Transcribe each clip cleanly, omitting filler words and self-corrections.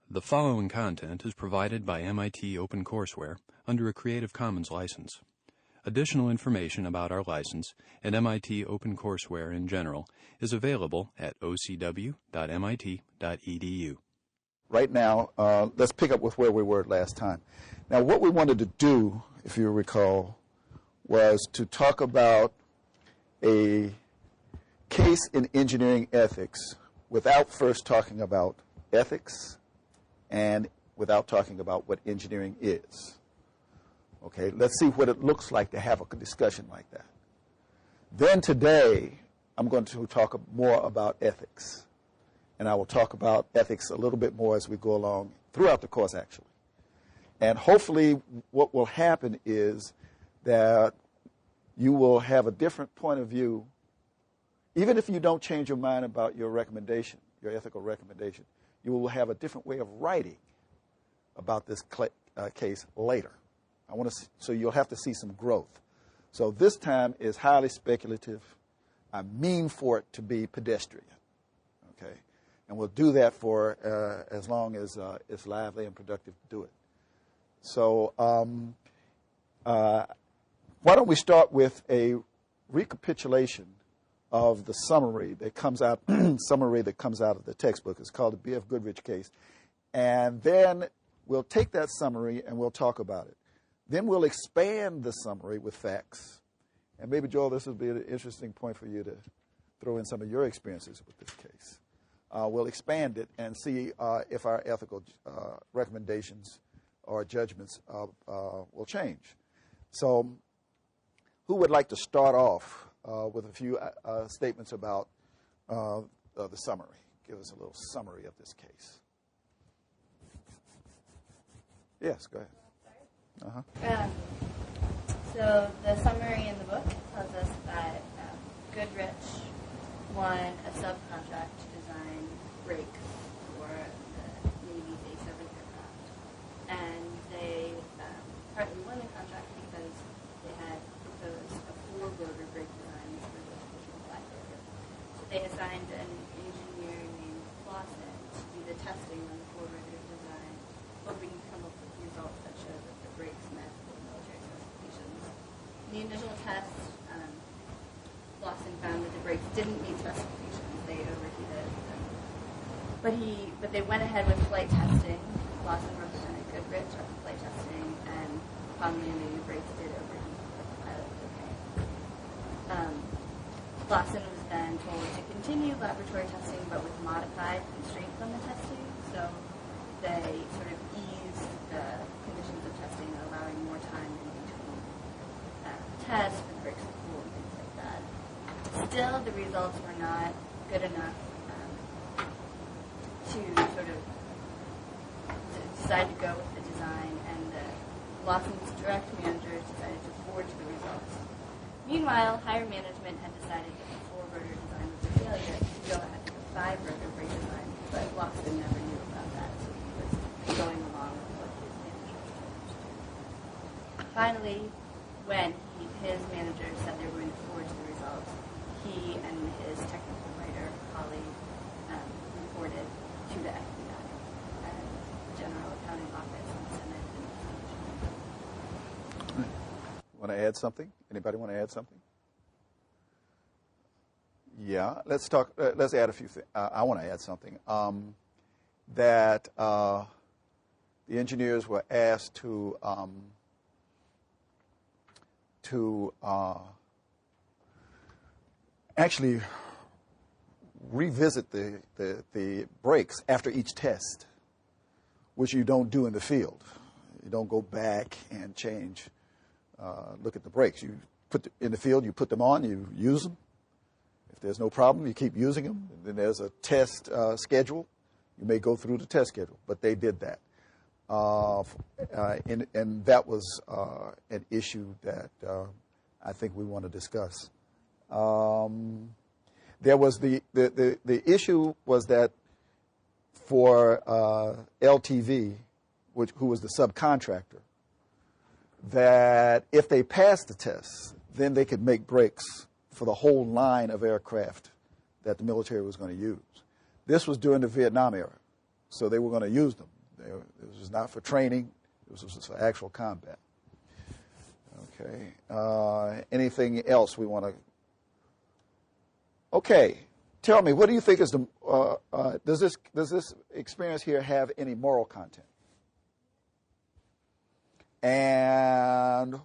The following content is provided by MIT OpenCourseWare under a Creative Commons license. Additional information about our license and MIT OpenCourseWare in general is available at ocw.mit.edu. Right now, let's pick up with where we were last time. Now, what we wanted to do, if you recall, was to talk about a case in engineering ethics without first talking about ethics and without talking about what engineering is. Okay, let's see what it looks like to have a discussion like that. Then today, I'm going to talk more about ethics. And I will talk about ethics a little bit more as we go along throughout the course, actually. And hopefully what will happen is that you will have a different point of view, even if you don't change your mind about your recommendation, your ethical recommendation. You will have a different way of writing about this case later. So you'll have to see some growth. So this time is highly speculative. I mean for it to be pedestrian. Okay, and we'll do that for as long as it's lively and productive to do it. So why don't we start with a recapitulation of the summary that comes out of the textbook. It's called the B.F. Goodrich case. And then we'll take that summary and we'll talk about it. Then we'll expand the summary with facts. And maybe, Joel, this would be an interesting point for you to throw in some of your experiences with this case. We'll expand it and see if our ethical recommendations or judgments will change. So who would like to start off with a few statements about the summary? Give us a little summary of this case. Yes, go ahead. So the summary in the book tells us that Goodrich won a subcontract to design brakes for the Navy's A-7 aircraft. And they partly won the contract because they had proposed a four-rotor brake design for the traditional five-rotor. So they assigned an engineer named Lawson to do the testing on the four-rotor design, hoping to come up with results that showed that the brakes met the military specifications. In the initial test, Lawson found that the brakes didn't meet specifications. They overheated. But they went ahead with flight testing. Lawson represented Goodrich at the flight testing, and upon landing, the brakes did overheat, but the pilot was okay. Lawson was then told to continue laboratory testing, but with modified constraints on the testing. So they sort of eased the conditions of testing, allowing more time in between tests for the brakes to cool and things like that. Still, the results were not good enough to sort of decide to go with the design, and Lawson's direct managers decided to forge the results. Meanwhile, higher management had decided that the four-rotor design was a failure to go ahead with the five-rotor brake design, but Lawson never knew about that, so he was going along with what his managers told him to do. Finally, when his managers said they were going to forge the results, he and his technical writer colleague reported to the FBI and General Accounting Office and Senate investigation. Want to add something? Anybody want to add something? Yeah, let's talk. Let's add a few things. I want to add something. That the engineers were asked to actually revisit the brakes after each test, which you don't do in the field. You don't go back and change, look at the brakes. You in the field, you put them on, you use them. If there's no problem, you keep using them. And then there's a test schedule. You may go through the test schedule, but they did that. And that was an issue that I think we want to discuss. There was the issue was that for LTV, who was the subcontractor, that if they passed the test, then they could make brakes for the whole line of aircraft that the military was going to use. This was during the Vietnam era. so they were going to use them. This was not for training. This was for actual combat. Okay. Anything else we want to? Okay. Tell me, what do you think is the? Does this experience here have any moral content? And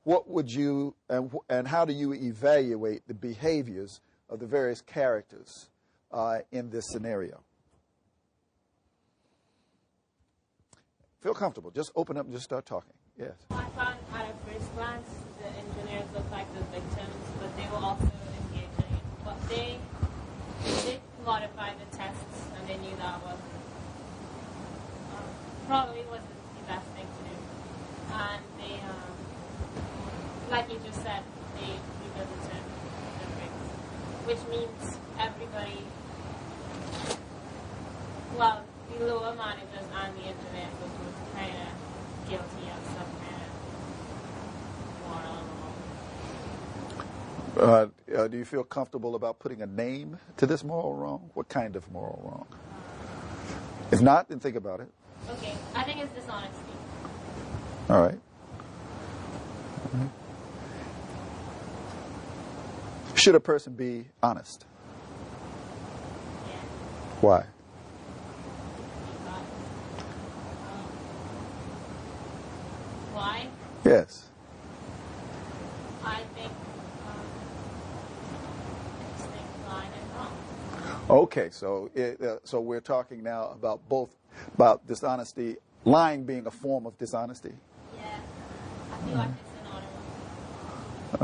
what would you and how do you evaluate the behaviors of the various characters in this scenario? Feel comfortable. Just open up and just start talking. Yes. I found at a first glance the engineers looked like the victims, but they were also engaging. But they did modify the tests, and they knew that was probably wasn't the best thing to do. And they, like you just said, they revisited the bricks, which means everybody, well, the lower managers and the engineers were both kind of guilty of some kind of moral wrong. Do you feel comfortable about putting a name to this moral wrong? What kind of moral wrong? If not, then think about it. Okay, I think it's dishonesty. All right. Should a person be honest? Yeah. Why? Why? Yes. I think it's lying and wrong. Okay, so so we're talking now about about dishonesty, lying being a form of dishonesty. Yeah, I feel like it's an order.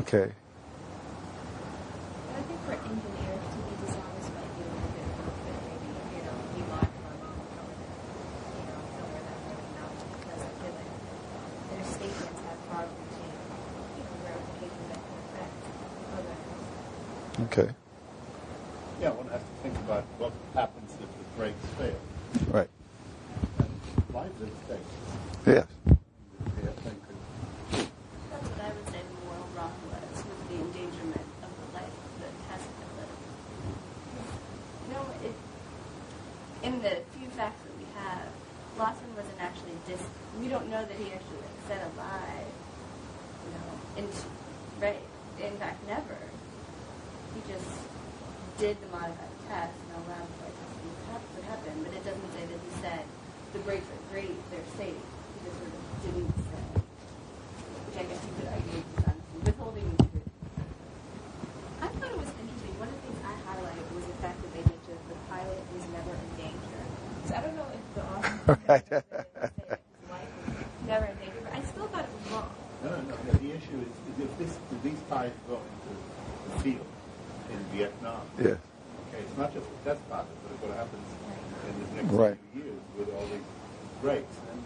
Okay. I think for engineers to be dishonest might be a little bit maybe, you lie from somewhere that's really not, because I feel like their statements have powerful chain, verification that can affect others. Okay. Yeah, one has to think about what happens if the brakes fail. Right. And life is at stake. Yes. That's what I would say the moral wrong was the endangerment of the life that has been lived. In the few facts that we have, Lawson wasn't actually we don't know that he actually said a lie. Right. In fact, never. He just did the modified test and allowed the flight test to happen, but it doesn't say that he said the brakes are great, they're safe. He just sort of didn't say, which I guess you could argue is withholding the truth. I thought it was interesting. One of the things I highlighted was the fact that they mentioned the pilot was never in danger. So I don't know if the author Right. said his life was never in danger, but I still thought it was wrong. No. The issue is if these pilots go into the field in Vietnam. Yes. Okay, it's not just the test pilot, but what happens in the next Right. few years with all these brakes, and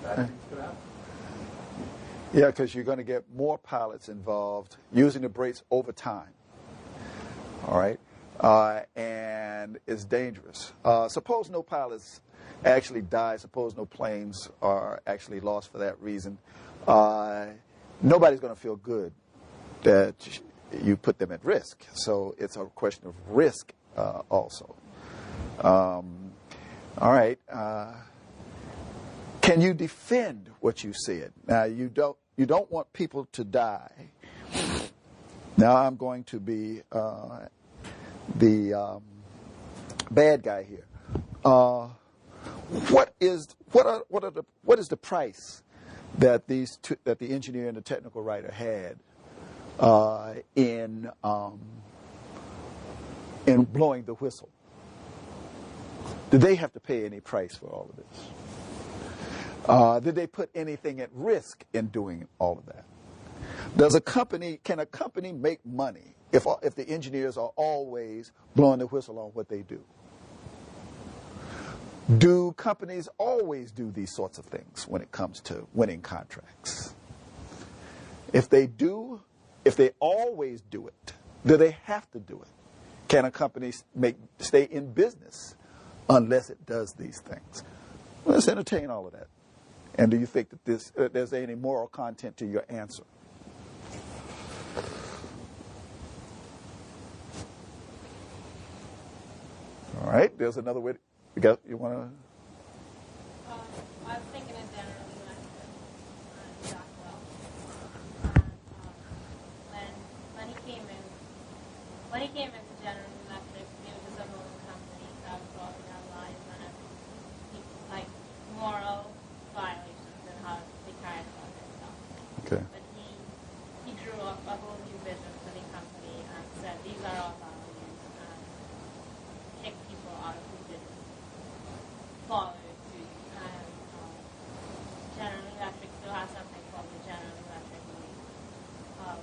bad things could happen. Yeah, because you're going to get more pilots involved using the brakes over time. All right? And it's dangerous. Suppose no pilots actually die. Suppose no planes are actually lost for that reason. Nobody's going to feel good that you put them at risk. So it's a question of risk also. All right. Can you defend what you said? Now, you don't want people to die. Now I'm going to be the bad guy here. What is the price that that the engineer and the technical writer had in blowing the whistle? Did they have to pay any price for all of this? Did they put anything at risk in doing all of that? Can a company make money if the engineers are always blowing the whistle on what they do? Do companies always do these sorts of things when it comes to winning contracts? If they always do it, do they have to do it? Can a company stay in business unless it does these things? Let's entertain all of that. And do you think that there's any moral content to your answer? All right. There's another way. You want to? I was thinking of General Electric, Raphael. When he came into General Electric, he was just a little company that was rolling out lies on it, like moral violations and how they carried about themselves. Okay. But he drew up a whole new vision for the company and said these are our values and kicked people out who didn't follow it suit. And General Electric still has something called the General Electric way of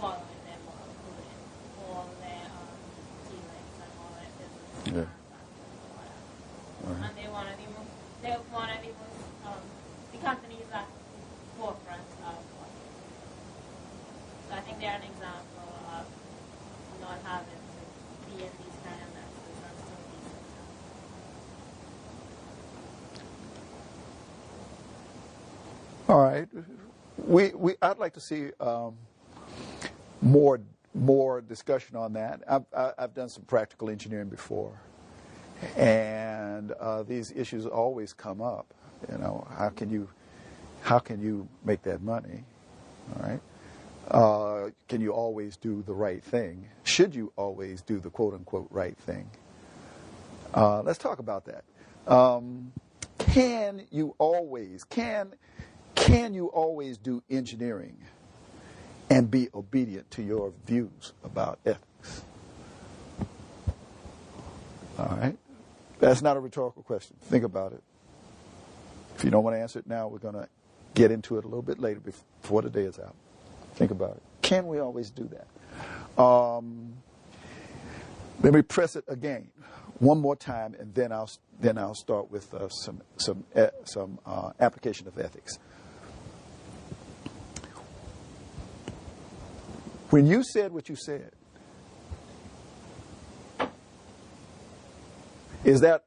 following their moral code in all their dealings and all their business transactions or whatever. Right. And they're one of the most the companies at the forefront of what they do. So I think they're an example of not having to be in these kind of messes and still be successful. All right. I'd like to see more discussion on that. I've done some practical engineering before, and these issues always come up. You know, how can you make that money? All right. Can you always do the right thing? Should you always do the quote unquote right thing? Let's talk about that. Can you always do engineering and be obedient to your views about ethics? All right. That's not a rhetorical question. Think about it. If you don't want to answer it now, we're going to get into it a little bit later before the day is out. Think about it. Can we always do that? Let me press it again, one more time, and then I'll start with some application of ethics. When you said what you said, is that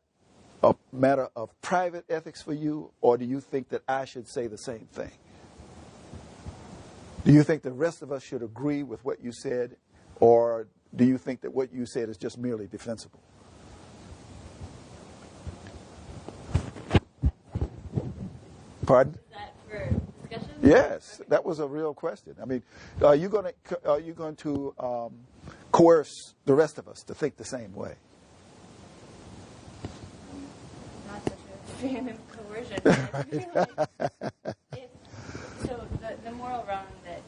a matter of private ethics for you, or do you think that I should say the same thing? Do you think the rest of us should agree with what you said, or do you think that what you said is just merely defensible? Pardon? Is that for discussion? Yes, that was a real question. I mean, are you going to coerce the rest of us to think the same way? Not such a fan of coercion. But I feel like so the moral wrong that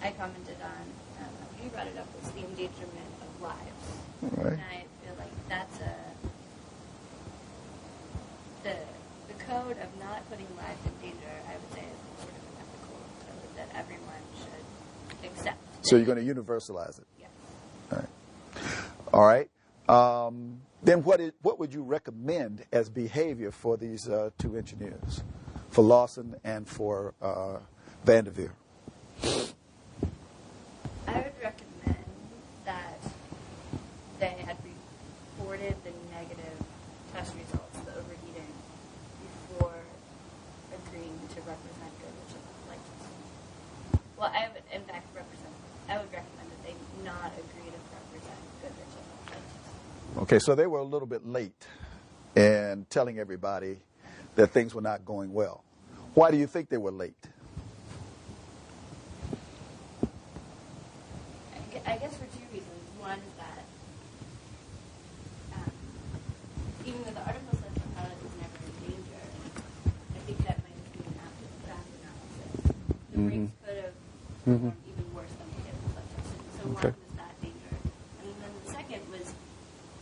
I commented on, you brought it up, was the endangerment of lives. Right. And I feel like that's the code of not putting lives in danger, I would say, is sort of an ethical code that everyone should accept. So you're going to universalize it? Yes. All right. All right. Then what would you recommend as behavior for these two engineers, for Lawson and for Vanderveer? I would recommend that they had reported the negative test results, the overheating, before agreeing to represent Goodrich in the license. Well, I would recommend that they not agree to represent Goodrich in the license. Okay, so they were a little bit late in telling everybody that things were not going well. Why do you think they were late? I guess for two reasons. One is that even though the article says the pilot was never in danger, I think that might have been after the draft analysis. The brakes could have performed even worse than they did in the flood testing. So one was that danger. And then the second was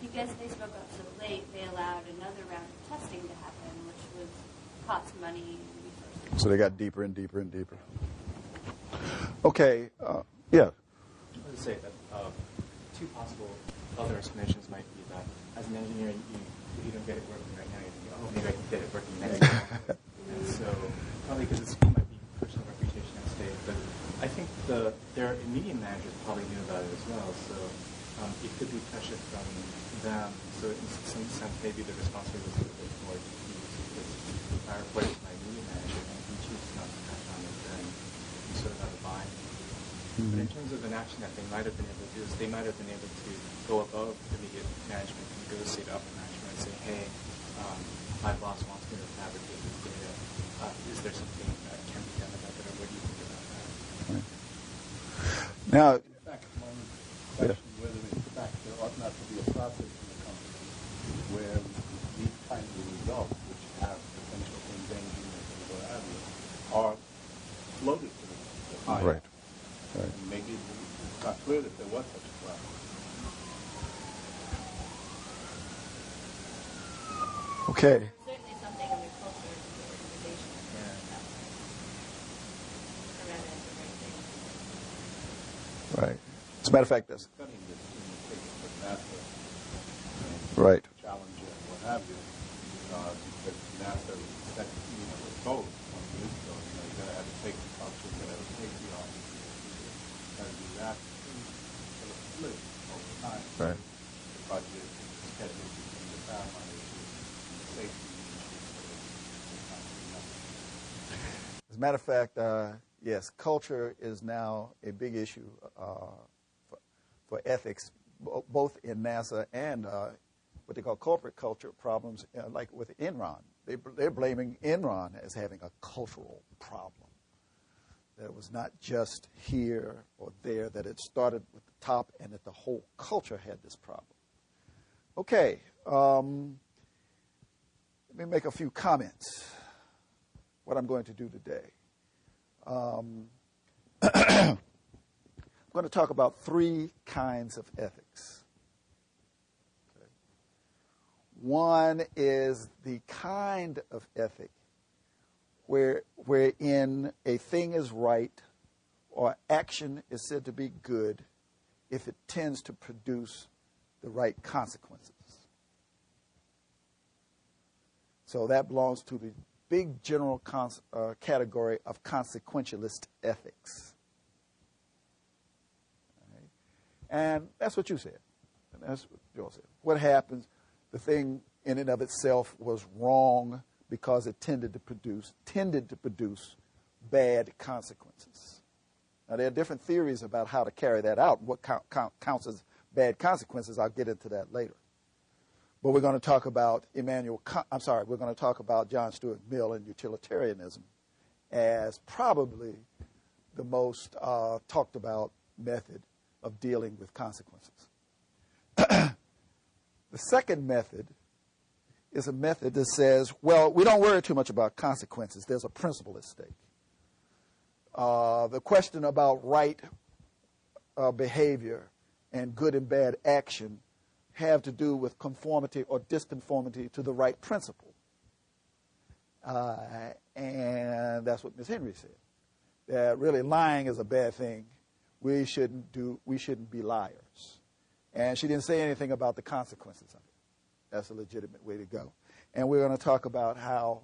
because they spoke up so late, they allowed another round of testing to happen, which was cost money and resources. So they got deeper and deeper and deeper. Okay, yeah. I would say that two possible other explanations might be that as an engineer, you don't get it working right now, you think, oh, maybe I can get it working next time. And so, probably because it might be personal reputation at stake, but I think their immediate managers probably knew about it as well, so it could be pressure from them. So in some sense, maybe the responsibility was a little bit more diffused, because if I report it to my immediate manager and he chooses not to catch on it, then you sort of have a bind. But in terms of an action that they might have been able to do is they might have been able to go above immediate management and negotiate up with management and say, hey, my boss wants me to fabricate this data. Is there something that can be done about that, or what do you think about that? Now, In fact, one question whether in fact there ought not to be a process in the company where these kinds of results, which have potential endangerment and what have you, are floated to the higher. right. Right. And maybe it's not clear that there was such a process. Okay. Certainly something in the culture of the organization. Rather than the right thing. Right. As a matter of fact, that's Studying this in the case of NASA and right. Challenger and what have you, because NASA was told 20 years ago, you got to have a safety culture, you got to have a safety officer, got to do that. Sort of split over time. Right. The budget, the schedule, between the paramount issue and the safety issue. As a matter of fact, yes, culture is now a big issue for ethics, both in NASA and what they call corporate culture problems, like with Enron. They're blaming Enron as having a cultural problem. That it was not just here or there, that it started with the top and that the whole culture had this problem. Okay, let me make a few comments. What I'm going to do today. I'm going to talk about three kinds of ethics. Okay. One is the kind of ethic wherein a thing is right or action is said to be good if it tends to produce the right consequences. So that belongs to the big general category of consequentialist ethics. Right? And that's what you said. And that's what Joel said. What happens, the thing in and of itself was wrong because it tended to produce bad consequences. Now, there are different theories about how to carry that out, what counts as bad consequences. I'll get into that later. But we're going to talk about we're going to talk about John Stuart Mill and utilitarianism as probably the most talked about method of dealing with consequences. The second method is a method that says, well, we don't worry too much about consequences. There's a principle at stake. The question about right behavior and good and bad action have to do with conformity or disconformity to the right principle. And that's what Ms. Henry said. That really lying is a bad thing. We shouldn't be liars. And she didn't say anything about the consequences of it. That's a legitimate way to go. And we're going to talk about how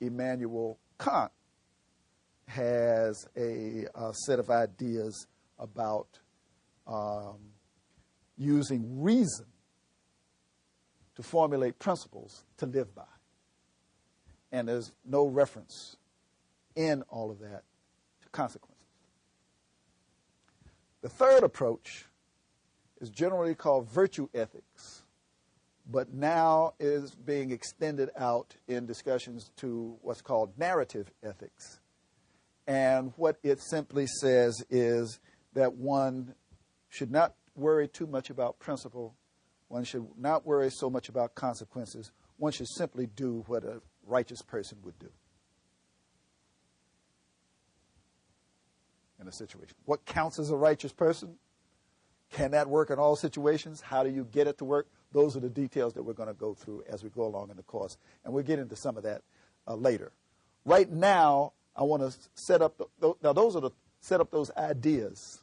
Immanuel Kant has a set of ideas about using reason to formulate principles to live by. And there's no reference in all of that to consequences. The third approach is generally called virtue ethics, but now is being extended out in discussions to what's called narrative ethics. And what it simply says is that one should not worry too much about principle. One should not worry so much about consequences. One should simply do what a righteous person would do in a situation. What counts as a righteous person? Can that work in all situations? How do you get it to work? Those are the details that we're going to go through as we go along in the course. And we'll get into some of that later. Right now, I want to set up set up those ideas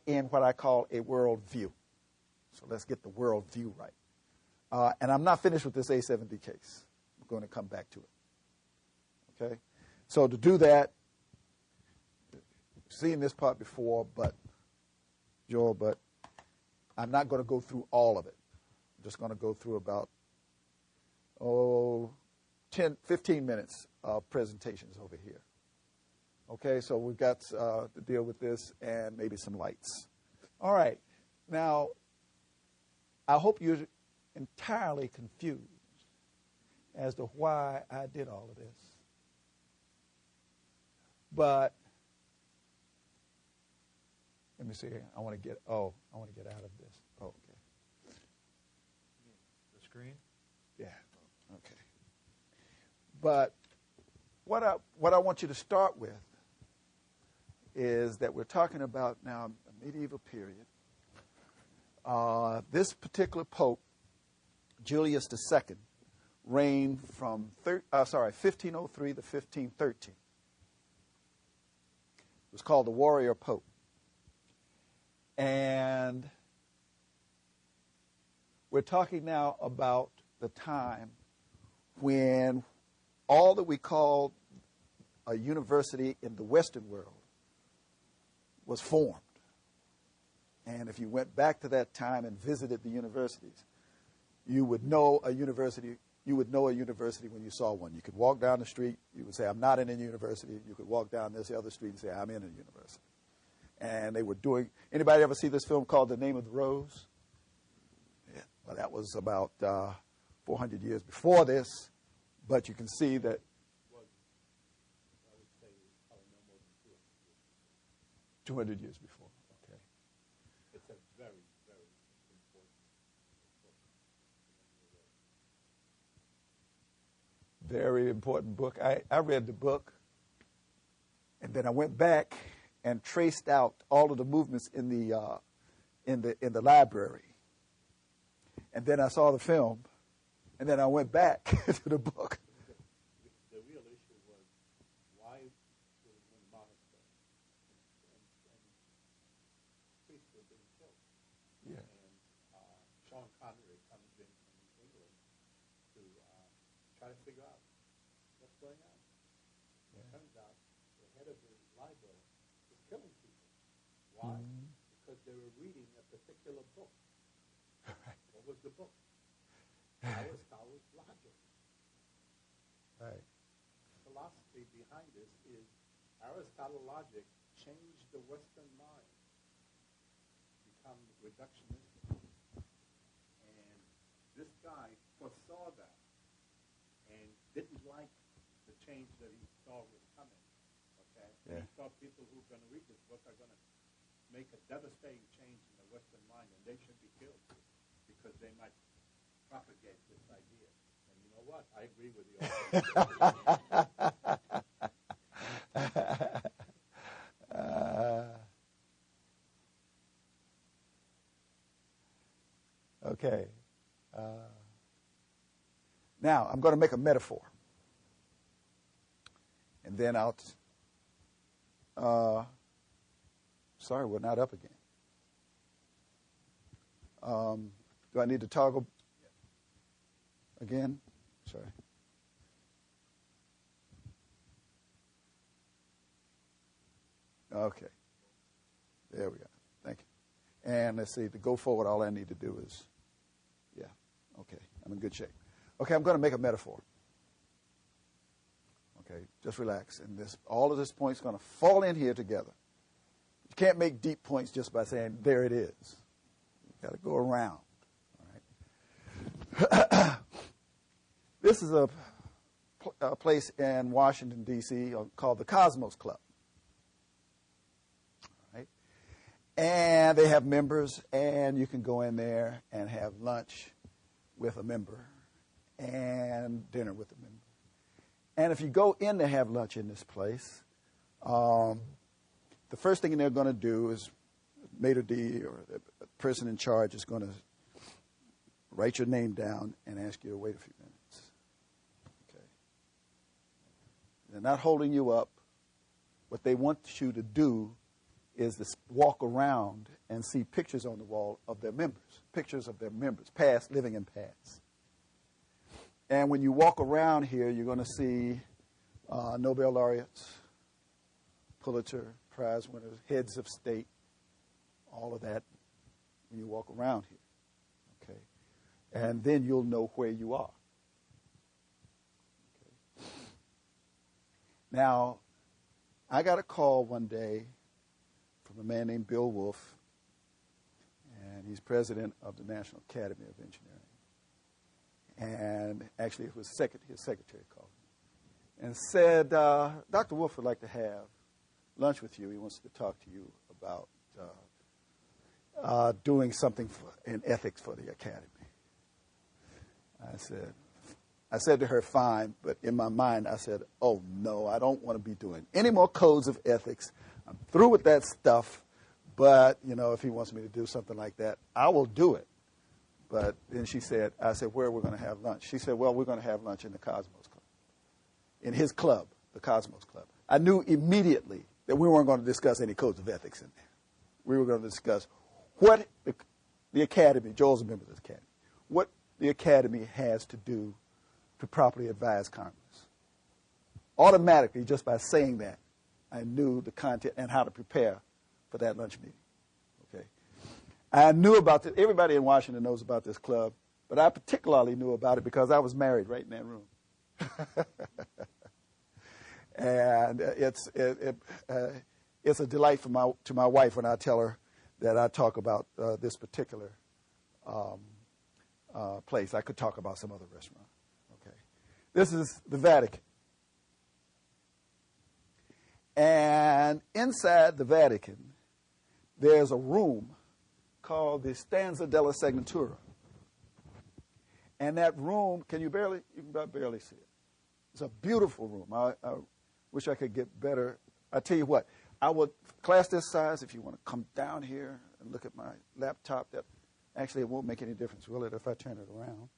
in what I call a world view. So let's get the world view right. And I'm not finished with this A70 case. I'm going to come back to it. Okay? So to do that, you've seen this part before, but I'm not going to go through all of it. I'm just going to go through about 10, 15 minutes of presentations over here. Okay, so we've got to deal with this and maybe some lights. All right. Now, I hope you're entirely confused as to why I did all of this. But let me see. I want to get out of this. Oh, okay. The screen? Yeah. Okay. But what I want you to start with is that we're talking about now a medieval period. This particular pope, Julius II, reigned from 1503 to 1513. It was called the Warrior Pope. And we're talking now about the time when all that we call a university in the Western world was formed. And if you went back to that time and visited the universities, you would know a university. You would know a university when you saw one. You could walk down the street. You would say, "I'm not in a university." You could walk down this other street and say, "I'm in a university." And they were doing. Anybody ever see this film called The Name of the Rose? Yeah. Well, that was about 400 years before this, but you can see that. 200 years before. Okay. It's a very, very important book. Very important book. I read the book, and then I went back and traced out all of the movements in the library. And then I saw the film, and then I went back to the book. The real issue was why when monasteries and priests were being killed. Yeah. And Sean Connery comes in from England to try to figure out what's going on. It turns out the head of the library was killing people. Why? Because they were reading a particular book. What was the book? Aristotle's logic. Right. Philosophy behind this is Aristotle's logic changed the Western mind, become reductionistic. And this guy foresaw that and didn't like the change that he saw was coming. Okay? Yeah. He thought people who are going to read this book are going to make a devastating change in the Western mind, and they should be killed because they might propagate this idea. And you know what? I agree with you. Okay. Now, I'm going to make a metaphor. And then I'll... sorry, we're not up again. Do I need to toggle again? Sorry. Okay. There we go. Thank you. And let's see, to go forward, all I need to do is, yeah, okay, I'm in good shape. Okay, I'm going to make a metaphor. Okay, just relax. And all of this point's going to fall in here together. You can't make deep points just by saying, there it is. You've got to go around. All right. This is a place in Washington, D.C. called the Cosmos Club. All right. And they have members, and you can go in there and have lunch with a member and dinner with a member. And if you go in to have lunch in this place, the first thing they're going to do is maitre d' or the person in charge is going to write your name down and ask you to wait a few minutes. Okay. They're not holding you up. What they want you to do is to walk around and see pictures on the wall of their members, pictures of their members, past, living, and past. And when you walk around here, you're going to see Nobel laureates, Pulitzer Prize winners, heads of state, all of that when you walk around here. Okay. And then you'll know where you are. Okay. Now, I got a call one day from a man named Bill Wolfe, and he's president of the National Academy of Engineering. And actually, it was his secretary called me and said, Dr. Wolfe would like to have lunch with you. He wants to talk to you about doing something in ethics for the academy. I said to her, fine, but in my mind I said, oh no, I don't want to be doing any more codes of ethics. I'm through with that stuff, but if he wants me to do something like that, I will do it. But then I said, where are we going to have lunch? She said, well, we're going to have lunch in the Cosmos Club, in his club, the Cosmos Club. I knew immediately that we weren't going to discuss any codes of ethics in there. We were going to discuss what the academy, Joel's a member of the academy, what the academy has to do to properly advise Congress. Automatically, just by saying that, I knew the content and how to prepare for that lunch meeting. Okay, I knew about it. Everybody in Washington knows about this club, but I particularly knew about it because I was married right in that room. And it's a delight to my wife when I tell her that I talk about this particular place. I could talk about some other restaurant. Okay, this is the Vatican, and inside the Vatican, there's a room called the Stanza della Segnatura, and that room, you can barely see it. It's a beautiful room. I wish I could get better. I tell you what, class this size, if you want to come down here and look at my laptop, actually it won't make any difference, will it, if I turn it around?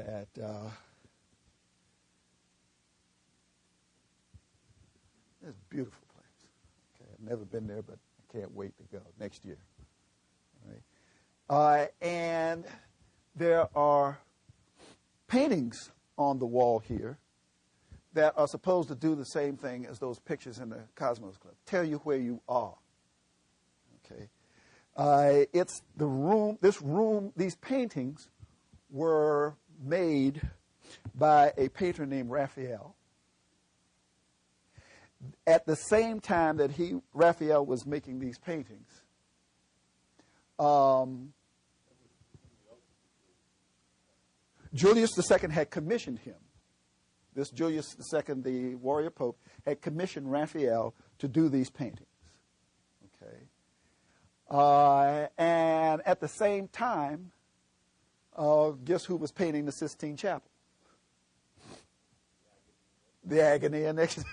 It's a beautiful place. Okay, I've never been there, but I can't wait to go next year. All right. And there are paintings on the wall here that are supposed to do the same thing as those pictures in the Cosmos Club. Tell you where you are. Okay. It's the room. These paintings were made by a painter named Raphael. At the same time that Raphael was making these paintings, Julius II had commissioned him. This Julius II, the warrior pope, had commissioned Raphael to do these paintings. Okay, and at the same time, guess who was painting the Sistine Chapel? The Agony and Ecstasy.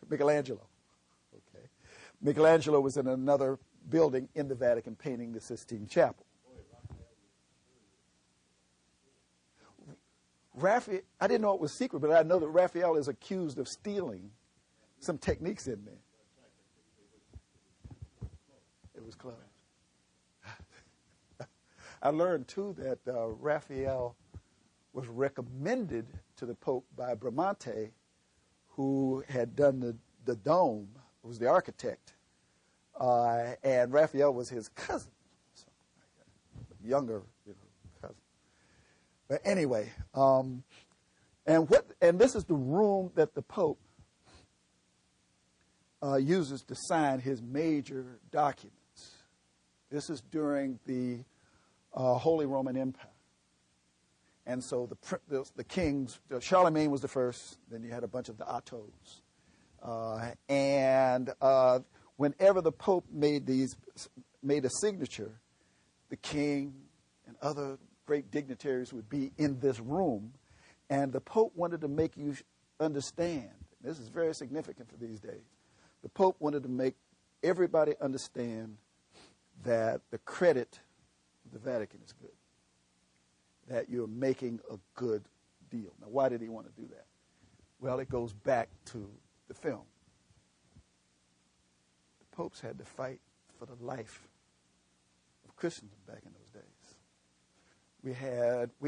Michelangelo. Okay, Michelangelo was in another building in the Vatican painting the Sistine Chapel. Raphael, I didn't know it was secret, but I know that Raphael is accused of stealing some techniques in there. It was close. I learned, too, that Raphael was recommended to the Pope by Bramante, who had done the dome, who was the architect. And Raphael was his cousin, younger cousin. But anyway, and this is the room that the Pope uses to sign his major documents. This is during the Holy Roman Empire. And so the kings, Charlemagne was the first, then you had a bunch of the Ottos. And whenever the Pope made a signature, the king and other great dignitaries would be in this room. And the Pope wanted to make you understand, this is very significant for these days, the Pope wanted to make everybody understand that the credit of the Vatican is good, that you're making a good deal. Now, why did he want to do that? Well, it goes back to the film. The popes had to fight for the life of Christendom back in those days. We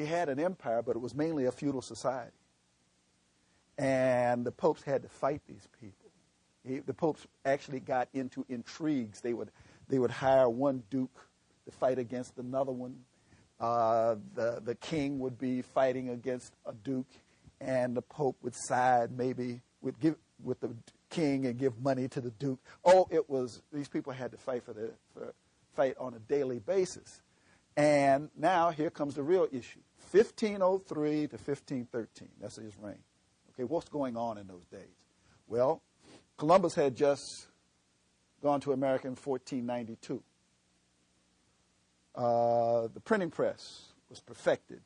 had an empire, but it was mainly a feudal society. And the popes had to fight these people. The popes actually got into intrigues. They would hire one duke to fight against another one. The king would be fighting against a duke, and the Pope would side maybe with the king and give money to the duke. Oh, these people had to fight on a daily basis. And now here comes the real issue. 1503 to 1513, that's his reign. Okay, what's going on in those days? Well, Columbus had just gone to America in 1492. The printing press was perfected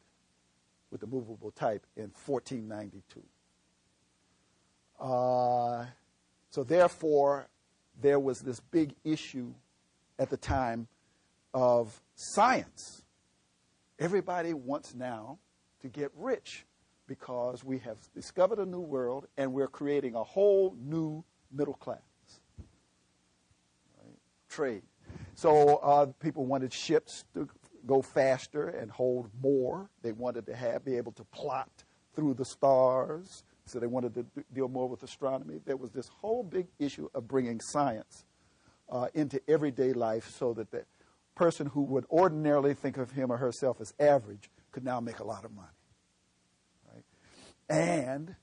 with the movable type in 1492. So therefore, there was this big issue at the time of science. Everybody wants now to get rich because we have discovered a new world and we're creating a whole new middle class. Right? Trade. So people wanted ships to go faster and hold more. They wanted to be able to plot through the stars. So they wanted to deal more with astronomy. There was this whole big issue of bringing science into everyday life so that the person who would ordinarily think of him or herself as average could now make a lot of money. Right? And,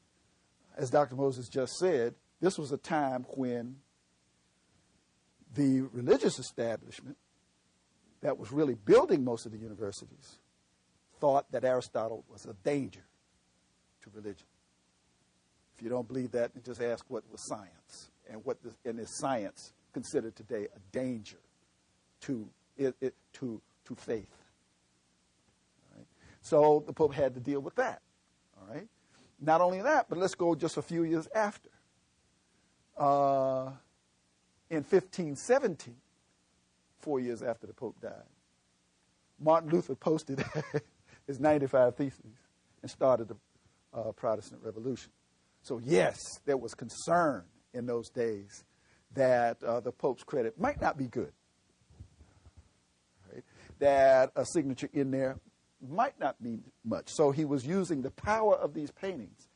as Dr. Moses just said, this was a time when the religious establishment that was really building most of the universities thought that Aristotle was a danger to religion. If you don't believe that, then just ask what was science and is science considered today a danger to faith. All right? So the Pope had to deal with that. All right. Not only that, but let's go just a few years after. In 1517, 4 years after the Pope died, Martin Luther posted his 95 Theses and started the Protestant Revolution. So yes, there was concern in those days that the Pope's credit might not be good. Right? That a signature in there might not mean much. So he was using the power of these paintings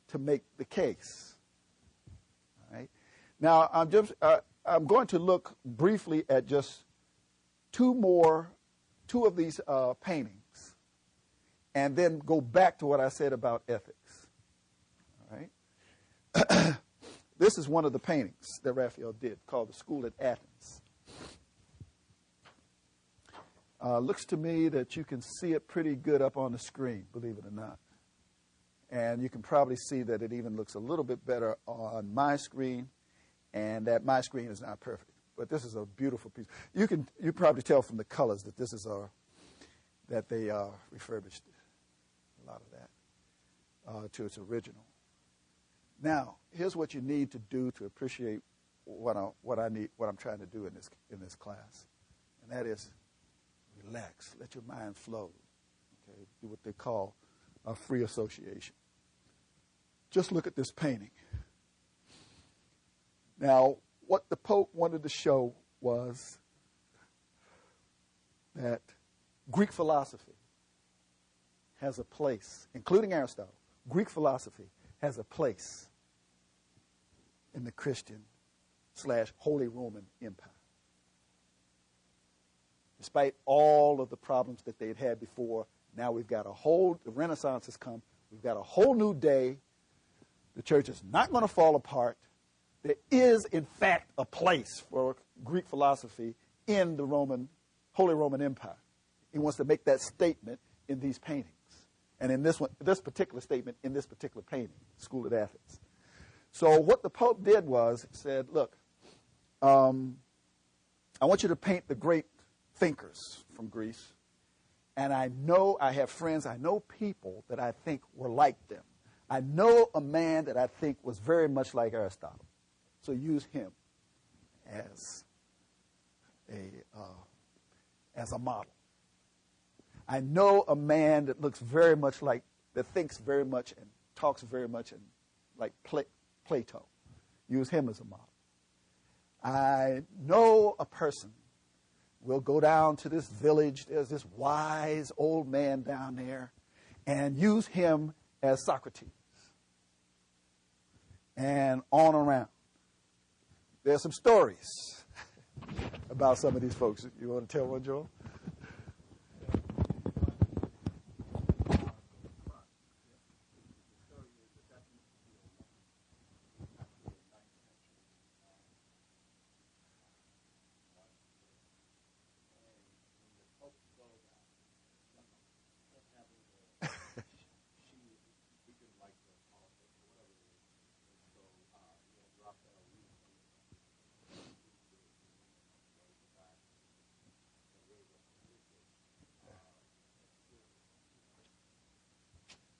to make the case. All right? Now, I'm going to look briefly at just two of these paintings, and then go back to what I said about ethics. All right? This is one of the paintings that Raphael did, called The School at Athens. Looks to me that you can see it pretty good up on the screen, believe it or not. And you can probably see that it even looks a little bit better on my screen, and that my screen is not perfect. But this is a beautiful piece. You probably tell from the colors that this is that they refurbished a lot of that to its original. Now, here's what you need to do to appreciate what I'm trying to do in this class, and that is relax, let your mind flow. Okay, do what they call a free association. Just look at this painting. Now, what the Pope wanted to show was that Greek philosophy has a place, including Aristotle. Greek philosophy has a place in the Christian/Holy Roman Empire. Despite all of the problems that they'd had before, now the Renaissance has come, we've got a whole new day. The church is not going to fall apart. There is, in fact, a place for Greek philosophy in the Holy Roman Empire. He wants to make that statement in these paintings. And in this particular statement, in this particular painting, School at Athens. So what the Pope did was said, look, I want you to paint the great thinkers from Greece. And I have friends, I know people that I think were like them. I know a man that I think was very much like Aristotle. So use him as a model. I know a man that looks very much that thinks very much and talks very much like Plato. Use him as a model. I know a person. We'll go down to this village. There's this wise old man down there, and use him as Socrates. And on around. There's some stories about some of these folks. You want to tell one, Joel?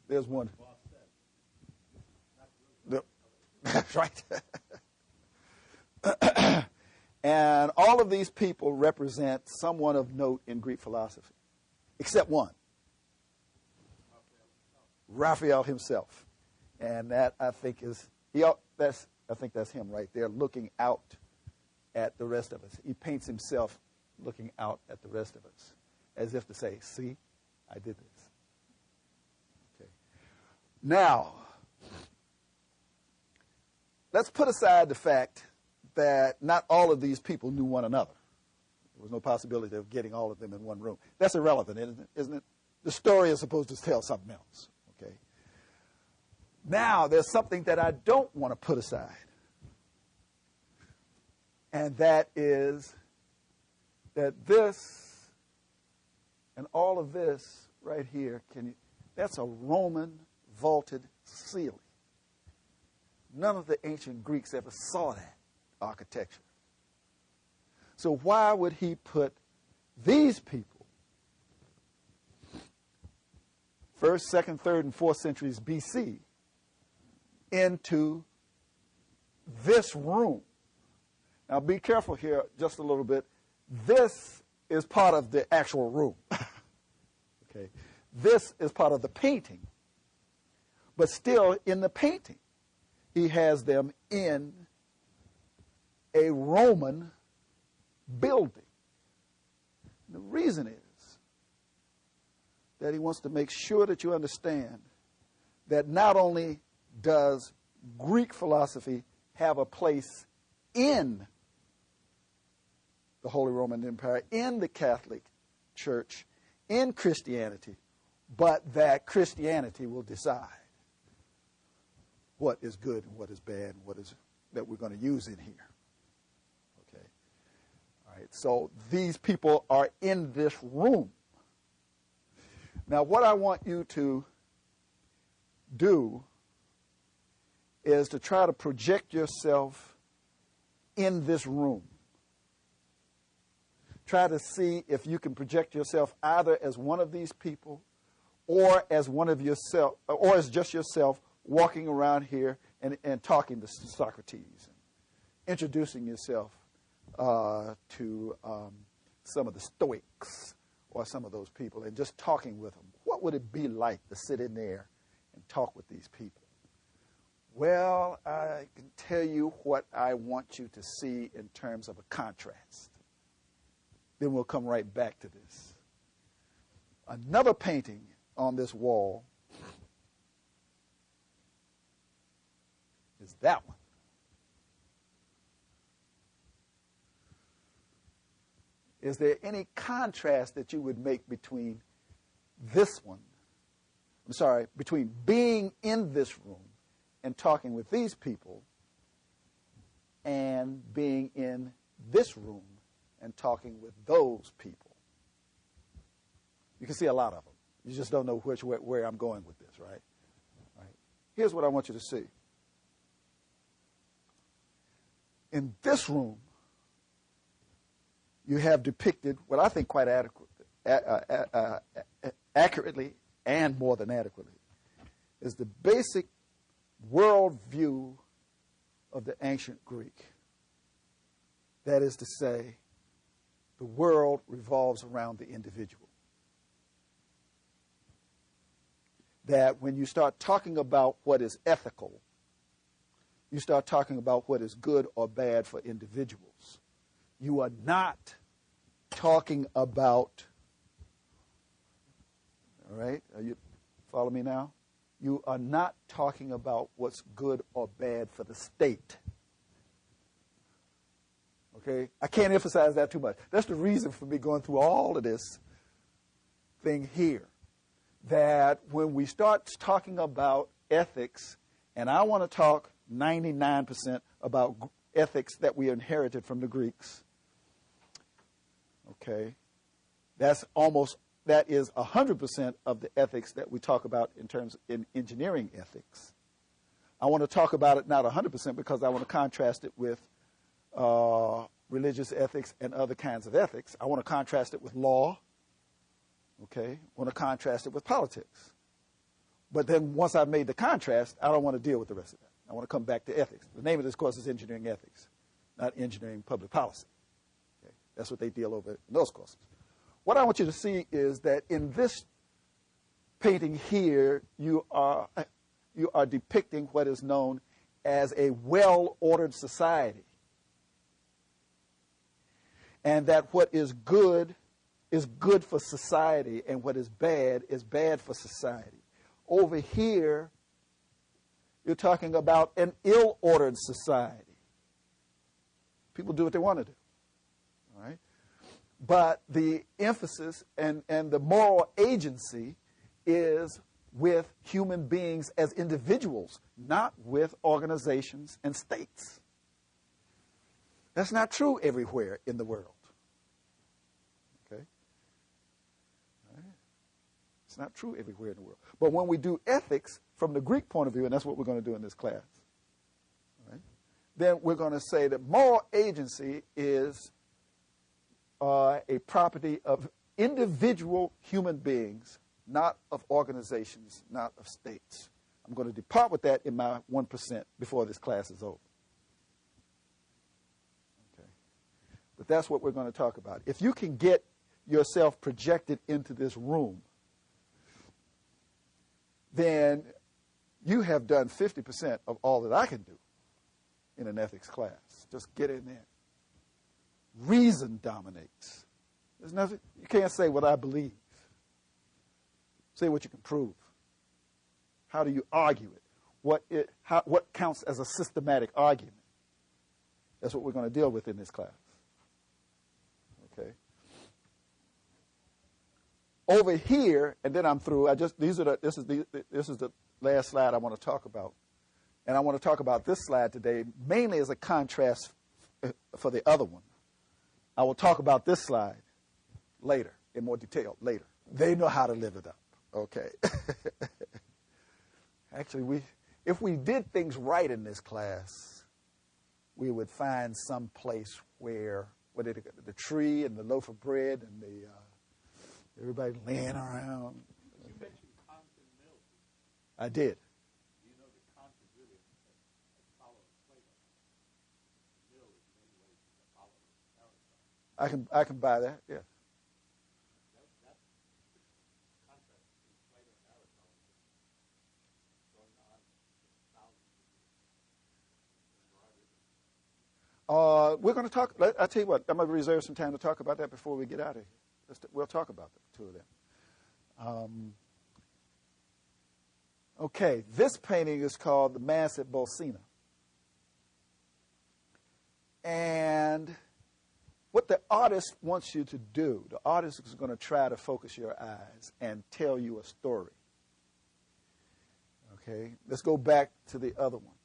There's one. That's right. And all of these people represent someone of note in Greek philosophy, except one, Raphael himself. And that, I think, I think that's him right there, looking out at the rest of us. He paints himself looking out at the rest of us, as if to say, see, I did this. Now, let's put aside the fact that not all of these people knew one another. There was no possibility of getting all of them in one room. That's irrelevant, isn't it? The story is supposed to tell something else. Okay. Now, there's something that I don't want to put aside, and that is that this and all of this right here, that's a Roman vaulted ceiling. None of the ancient Greeks ever saw that architecture. So why would he put these people, 1st, 2nd, 3rd, and 4th centuries BC, into this room? Now be careful here just a little bit. This is part of the actual room. Okay. This is part of the painting. But still, in the painting, he has them in a Roman building. The reason is that he wants to make sure that you understand that not only does Greek philosophy have a place in the Holy Roman Empire, in the Catholic Church, in Christianity, but that Christianity will decide what is good and what is bad and what is that we're going to use in here. Okay. All right. So these people are in this room. Now, what I want you to do is to try to project yourself in this room. Try to see if you can project yourself either as one of these people or as one of yourself, or as just yourself walking around here and talking to Socrates, and introducing yourself to some of the Stoics or some of those people, and just talking with them. What would it be like to sit in there and talk with these people? Well, I can tell you what I want you to see in terms of a contrast. Then we'll come right back to this. Another painting on this wall is that one. Is there any contrast that you would make between this one, between being in this room and talking with these people and being in this room and talking with those people? You can see a lot of them. You just don't know where I'm going with this, right? Right. Here's what I want you to see. In this room, you have depicted what I think quite accurately and more than adequately is the basic worldview of the ancient Greek. That is to say, the world revolves around the individual. That when you start talking about what is ethical, you start talking about what is good or bad for individuals. You are not talking about, all right, are you follow me now? You are not talking about what's good or bad for the state. Okay? I can't emphasize that too much. That's the reason for me going through all of this thing here. That when we start talking about ethics, and I want to talk 99% about ethics that we inherited from the Greeks, okay, that is 100% of the ethics that we talk about in engineering ethics. I want to talk about it not 100% because I want to contrast it with religious ethics and other kinds of ethics. I want to contrast it with law. Okay, I want to contrast it with politics. But then once I've made the contrast, I don't want to deal with the rest of that. I want to come back to ethics. The name of this course is Engineering Ethics, not Engineering Public Policy. Okay? That's what they deal over in those courses. What I want you to see is that in this painting here, you are depicting what is known as a well-ordered society. And that what is good for society, and what is bad for society. Over here, you're talking about an ill-ordered society. People do what they want to do. All right? But the emphasis and the moral agency is with human beings as individuals, not with organizations and states. That's not true everywhere in the world. Okay? All right? It's not true everywhere in the world. But when we do ethics from the Greek point of view, and that's what we're going to do in this class, all right, then we're going to say that moral agency is a property of individual human beings, not of organizations, not of states. I'm going to depart with that in my 1% before this class is over. Okay. But that's what we're going to talk about. If you can get yourself projected into this room, then you have done 50% of all that I can do in an ethics class. Just get in there. Reason dominates. There's nothing, you can't say what I believe. Say what you can prove. How do you argue it? What counts as a systematic argument? That's what we're going to deal with in this class. Okay. Over here, and then I'm through. This is the last slide I want to talk about, and I want to talk about this slide today mainly as a contrast for the other one. I will talk about this slide later in more detail later. They know how to live it up. Okay. Actually, if we did things right in this class, we would find some place where the tree and the loaf of bread and everybody laying around. You mentioned Kant and Mill. I did. You know that Kant is really a follower of Plato. Mill is in many ways a follower of Aristotle. I can buy that. Yeah. That's the contrast between Plato and Aristotle is going on for thousands of years. We're going to talk. I'll tell you what. I'm going to reserve some time to talk about that before we get out of here. We'll talk about the two of them. Okay, this painting is called The Mass at Bolsena. And what the artist wants you to do, the artist is going to try to focus your eyes and tell you a story. Okay, let's go back to the other one.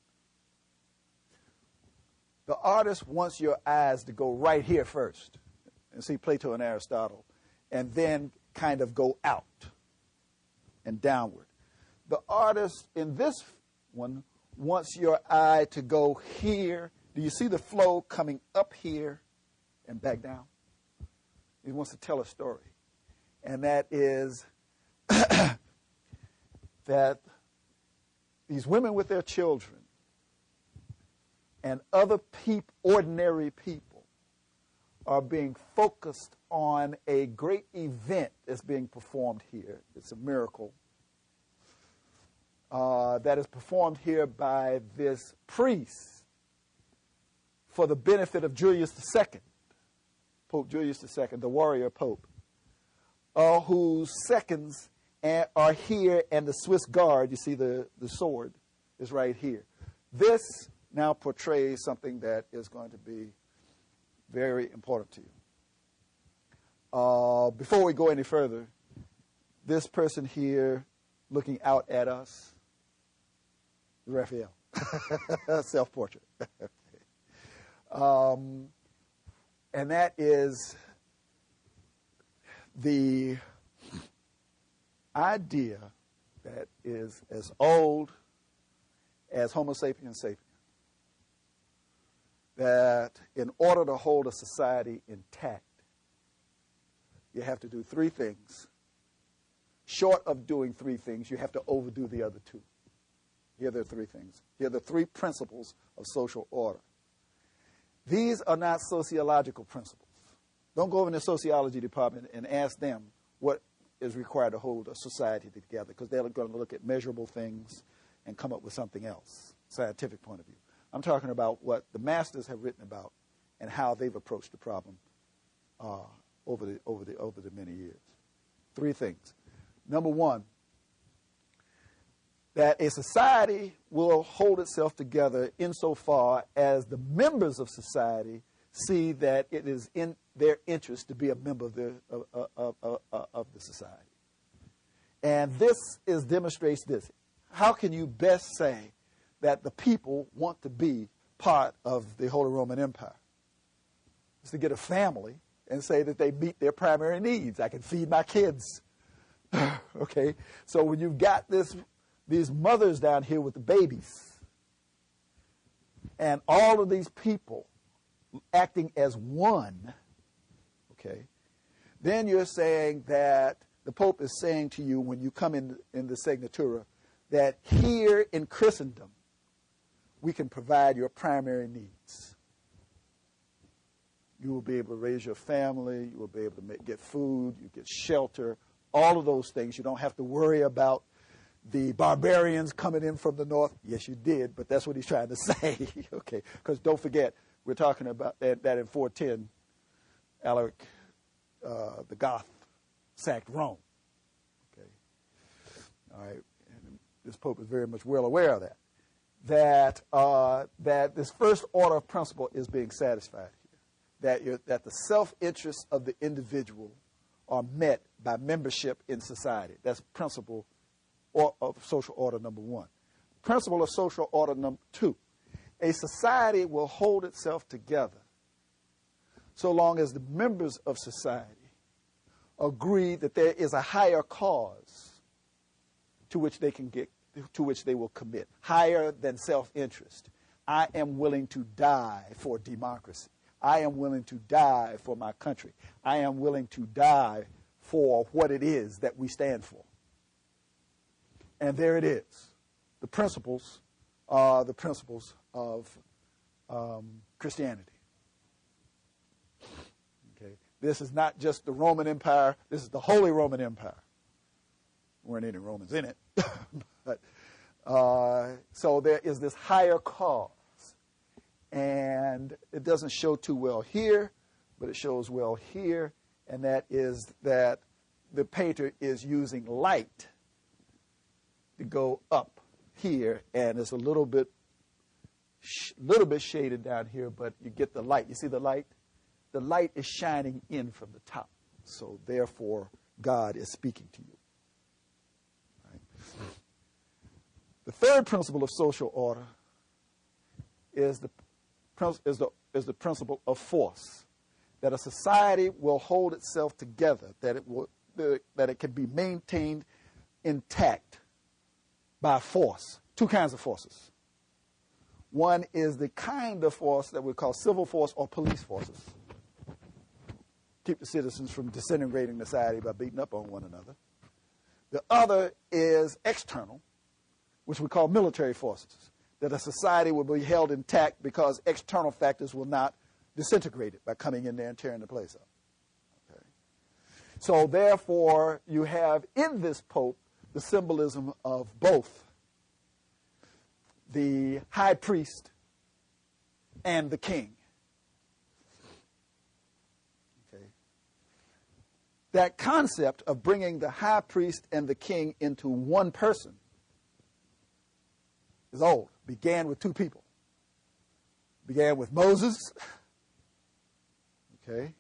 The artist wants your eyes to go right here first and see Plato and Aristotle, and then kind of go out and downward. The artist in this one wants your eye to go here. Do you see the flow coming up here and back down? He wants to tell a story. And that is that these women with their children and other ordinary people are being focused on a great event that's being performed here. It's a miracle that is performed here by this priest for the benefit of Julius II, Pope Julius II, the warrior pope, whose seconds are here, and the Swiss guard, you see the sword, is right here. This now portrays something that is going to be Very important to you. Before we go any further, this person here looking out at us, Raphael, self-portrait. And that is the idea that is as old as Homo sapiens sapiens, that in order to hold a society intact, you have to do three things. Short of doing three things, you have to overdo the other two. Here are the three things. Here are the three principles of social order. These are not sociological principles. Don't go over in the sociology department and ask them what is required to hold a society together, because they're going to look at measurable things and come up with something else, scientific point of view. I'm talking about what the masters have written about and how they've approached the problem over the many years. Three things. Number one, that a society will hold itself together insofar as the members of society see that it is in their interest to be a member of the society. And this demonstrates this. How can you best say that the people want to be part of the Holy Roman Empire? It's to get a family and say that they meet their primary needs. I can feed my kids. Okay? So when you've got these mothers down here with the babies, and all of these people acting as one, okay, then you're saying that the Pope is saying to you when you come in the Signatura that here in Christendom we can provide your primary needs. You will be able to raise your family, you will be able to get food, you get shelter, all of those things. You don't have to worry about the barbarians coming in from the north. Yes, you did, but that's what he's trying to say. Okay, because don't forget, we're talking about that in 410, Alaric the Goth sacked Rome. Okay, all right, and this Pope is very much well aware of that. That this first order of principle is being satisfied here. That the self-interests of the individual are met by membership in society. That's principle of social order number one. Principle of social order number two. A society will hold itself together so long as the members of society agree that there is a higher cause to which they will commit, higher than self-interest. I am willing to die for democracy. I am willing to die for my country. I am willing to die for what it is that we stand for. And there it is. The principles are the principles of Christianity. Okay. This is not just the Roman Empire. This is the Holy Roman Empire. There weren't any Romans in it. But, so there is this higher cause. And it doesn't show too well here, but it shows well here. And that is that the painter is using light to go up here, and it's a little bit shaded down here, but you get the light. You see the light? The light is shining in from the top. So therefore, God is speaking to you. Right? The third principle of social order is the principle of force. That a society will hold itself together, that it can be maintained intact by force. Two kinds of forces. One is the kind of force that we call civil force or police forces. Keep the citizens from disintegrating the society by beating up on one another. The other is external, which we call military forces. That a society will be held intact because external factors will not disintegrate it by coming in there and tearing the place up. Okay. So therefore, you have in this Pope the symbolism of both the high priest and the king. Okay. That concept of bringing the high priest and the king into one person is old. Began with two people. Began with Moses Okay?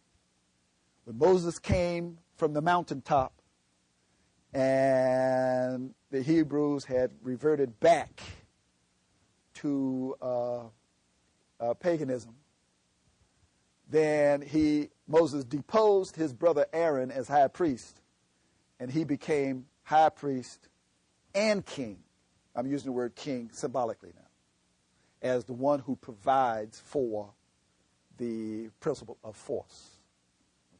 When Moses came from the mountaintop and the Hebrews had reverted back to paganism, then Moses deposed his brother Aaron as high priest, and he became high priest and king. I'm using the word king symbolically now, as the one who provides for the principle of force.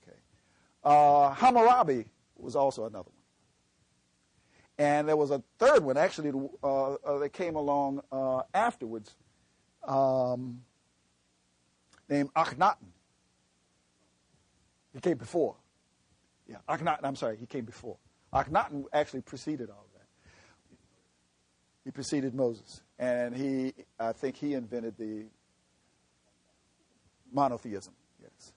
Okay. Hammurabi was also another one. And there was a third one, actually, that came along afterwards, named Akhenaten. He came before. Yeah, Akhenaten, I'm sorry, he came before. Akhenaten actually preceded all of that. He preceded Moses. And I think he invented the monotheism, yes.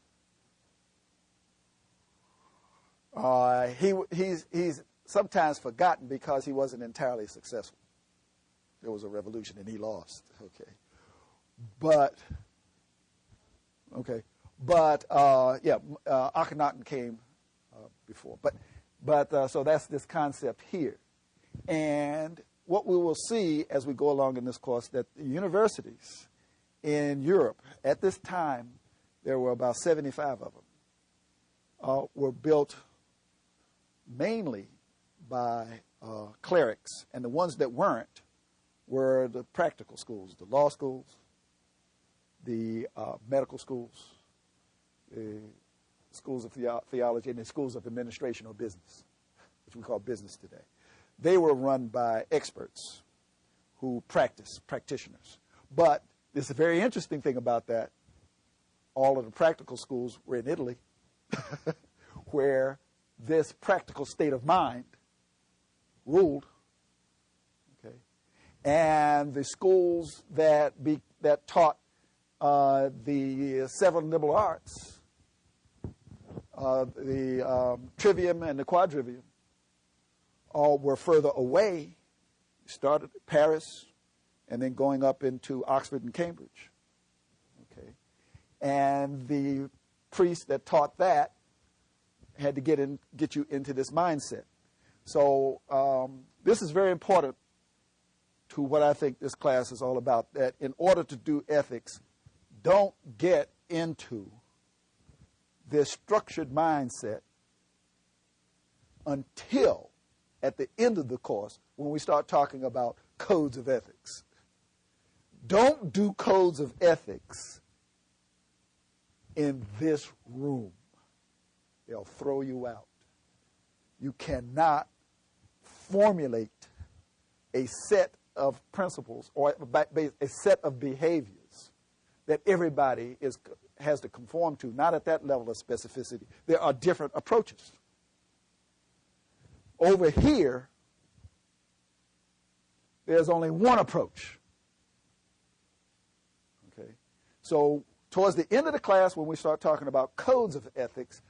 He's sometimes forgotten because he wasn't entirely successful. There was a revolution and he lost. Akhenaten came before. So that's this concept here. And what we will see as we go along in this course, that the universities in Europe at this time, there were about 75 of them, were built mainly by clerics, and the ones that weren't were the practical schools, the law schools, the medical schools, the schools of theology, and the schools of administration or business, which we call business today. They were run by experts who practitioners. But there's a very interesting thing about that. All of the practical schools were in Italy, where this practical state of mind ruled. Okay, and the schools that taught the 7 liberal arts, the trivium and the quadrivium, all were further away. Started at Paris, and then going up into Oxford and Cambridge. Okay, and the priests that taught that had to get you into this mindset. So this is very important to what I think this class is all about, that in order to do ethics, don't get into this structured mindset until at the end of the course when we start talking about codes of ethics. Don't do codes of ethics in this room. They'll throw you out. You cannot formulate a set of principles or a set of behaviors that everybody has to conform to, not at that level of specificity. There are different approaches. Over here, there's only one approach. Okay? So towards the end of the class, when we start talking about codes of ethics,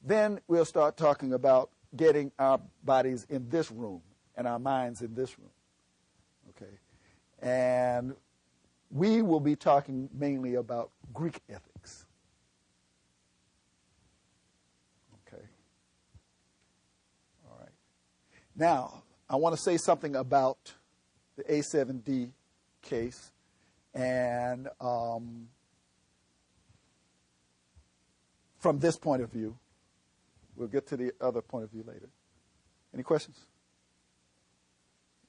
then we'll start talking about getting our bodies in this room and our minds in this room. Okay? And we will be talking mainly about Greek ethics. Okay? All right. Now, I want to say something about the A7D case, and from this point of view. We'll get to the other point of view later. Any questions?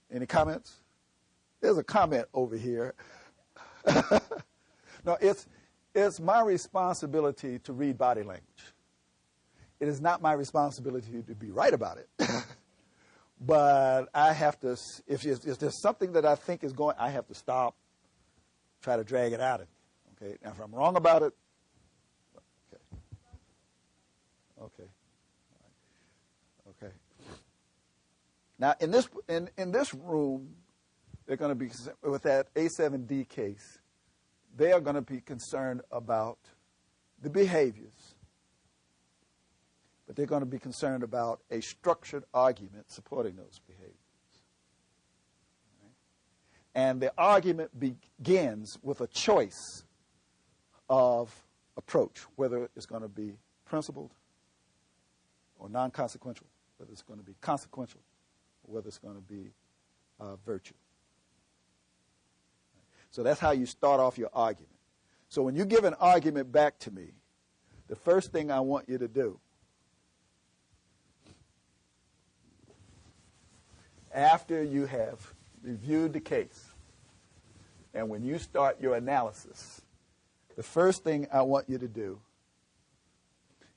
Any comments? There's a comment over here. No, it's my responsibility to read body language. It is not my responsibility to be right about it. But I have to, if there's something that I think is going, I have to stop, try to drag it out of me. Okay? Now, if I'm wrong about it, okay. Okay. Now, in this room, they're going to be, with that A7D case, they are going to be concerned about the behaviors, but they're going to be concerned about a structured argument supporting those behaviors. Right? And the argument begins with a choice of approach, whether it's going to be principled or non-consequential, whether it's going to be consequential, or whether it's going to be virtue. So that's how you start off your argument. So when you give an argument back to me, the first thing I want you to do, after you have reviewed the case, and when you start your analysis, the first thing I want you to do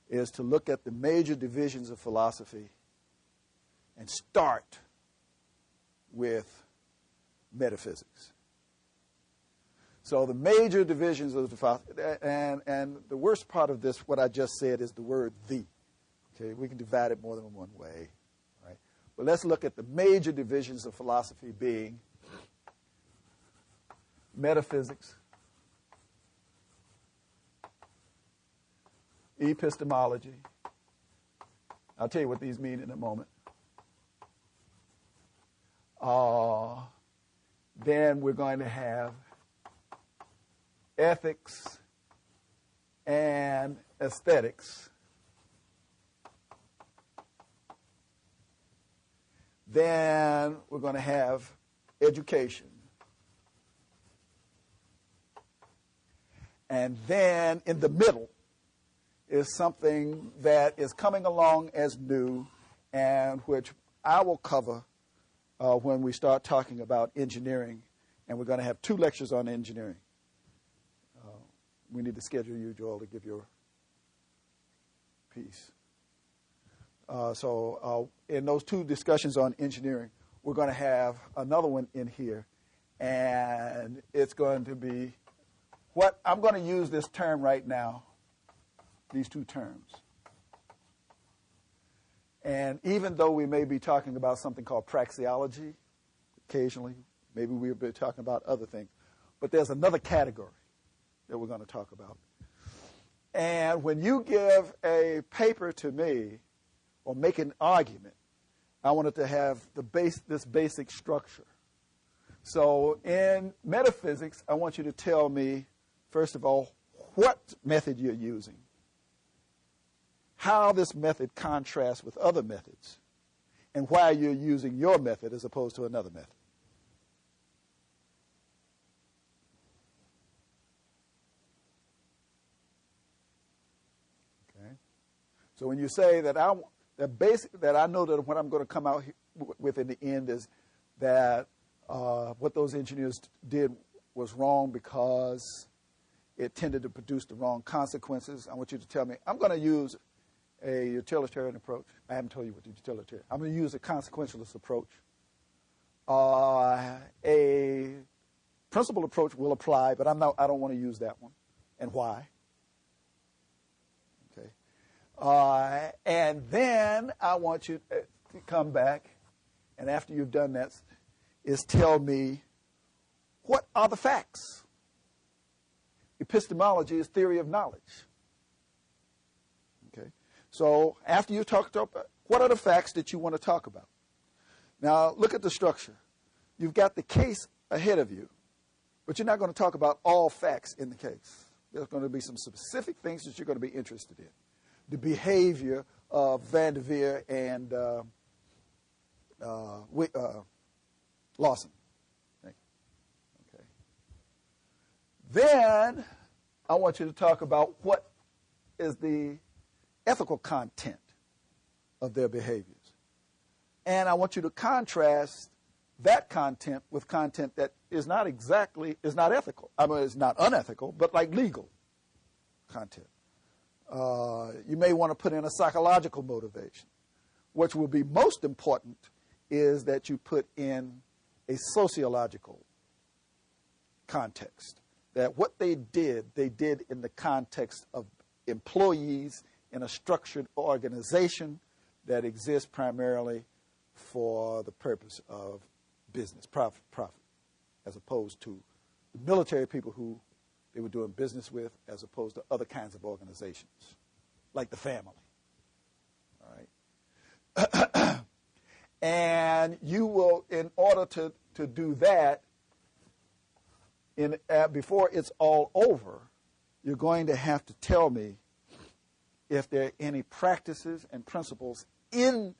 is to look at the major divisions of philosophy and start with metaphysics. So the major divisions of the philosophy, and the worst part of this, what I just said, is the word "the." Okay, we can divide it more than one way, right? But let's look at the major divisions of philosophy being metaphysics, epistemology. I'll tell you what these mean in a moment. Then we're going to have ethics and aesthetics. Then we're going to have education. And then in the middle is something that is coming along as new and which I will cover when we start talking about engineering. And we're going to have 2 lectures on engineering. We need to schedule you, Joel, to give your piece. So in those 2 discussions on engineering, we're going to have another one in here. And it's going to be what I'm going to use this term right now, these 2 terms. And even though we may be talking about something called praxeology, occasionally, maybe we'll be talking about other things, but there's another category that we're going to talk about. And when you give a paper to me or make an argument, I want it to have this basic structure. So in metaphysics, I want you to tell me, first of all, what method you're using, how this method contrasts with other methods, and why you're using your method as opposed to another method. Okay. So when you say that I know that what I'm going to come out with in the end is that what those engineers did was wrong because it tended to produce the wrong consequences, I want you to tell me, I'm going to use a utilitarian approach. I haven't told you what the utilitarian. I'm going to use a consequentialist approach. A principled approach will apply, but I don't want to use that one. And why? Okay. And then I want you to come back, and after you've done that, is tell me what are the facts. Epistemology is theory of knowledge. Okay. So after you talk about what are the facts that you want to talk about? Now look at the structure. You've got the case ahead of you, but you're not going to talk about all facts in the case. There's going to be some specific things that you're going to be interested in. The behavior of Van der Veer and Lawson. Okay. Then I want you to talk about what is the ethical content of their behaviors. And I want you to contrast that content with content that is not ethical. I mean, it's not unethical, but like legal content. You may want to put in a psychological motivation. What will be most important is that you put in a sociological context. That what they did in the context of employees in a structured organization that exists primarily for the purpose of business, profit, as opposed to the military people who they were doing business with, as opposed to other kinds of organizations, like the family. All right. And you will, in order to do that, before it's all over, you're going to have to tell me if there are any practices and principles in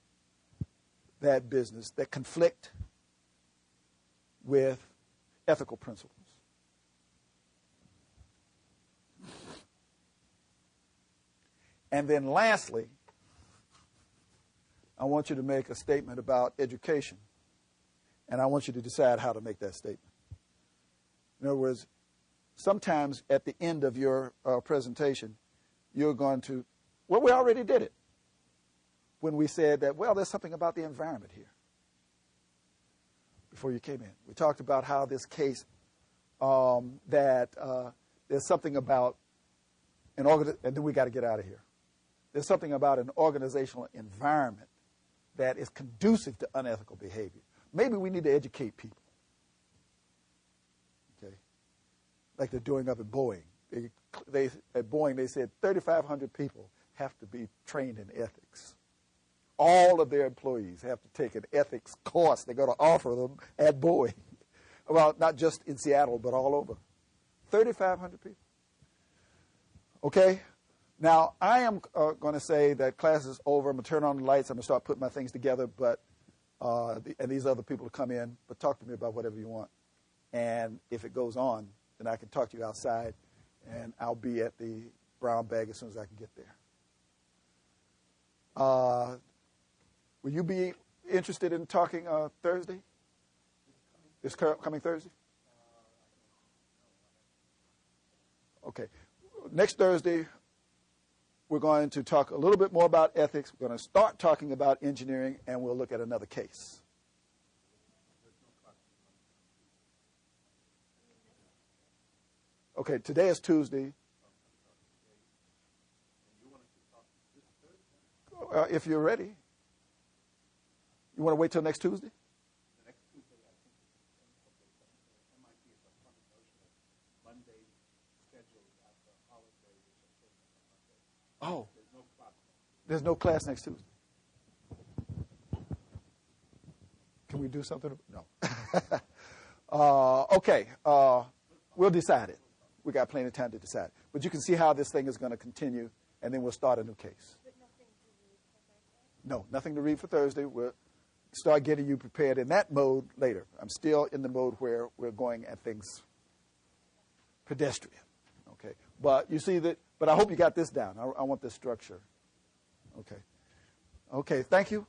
that business that conflict with ethical principles. And then lastly, I want you to make a statement about education. And I want you to decide how to make that statement. In other words, sometimes at the end of your presentation, you're going to, well, we already did it when we said that, well, there's something about the environment here before you came in. We talked about how this case, there's something about an and then we got to get out of here. There's something about an organizational environment that is conducive to unethical behavior. Maybe we need to educate people. Okay, like they're doing up at Boeing. At Boeing, they said 3,500 people have to be trained in ethics. All of their employees have to take an ethics course they're going to offer them at Boeing. Well, not just in Seattle, but all over. 3,500 people. Okay? Now, I am going to say that class is over. I'm going to turn on the lights. I'm going to start putting my things together, and these other people will come in, but talk to me about whatever you want. And if it goes on, then I can talk to you outside, and I'll be at the brown bag as soon as I can get there. Will you be interested in talking Thursday? This coming Thursday? Okay. Next Thursday, we're going to talk a little bit more about ethics. We're going to start talking about engineering, and we'll look at another case. Okay, today is Tuesday. If you're ready. You want to wait till next Tuesday? Next Tuesday, I think MIT is a funny notion of Monday scheduled after a holiday, which are taken on Monday. Oh. There's no class. There's no class next Tuesday. Can we do something? No. Okay. We'll decide it. We got plenty of time to decide. But you can see how this thing is going to continue, and then we'll start a new case. But nothing to read for Thursday? No, nothing to read for Thursday. We'll start getting you prepared in that mode later. I'm still in the mode where we're going at things pedestrian. Okay. But you see that, but I hope you got this down. I want this structure. Okay. Okay, thank you.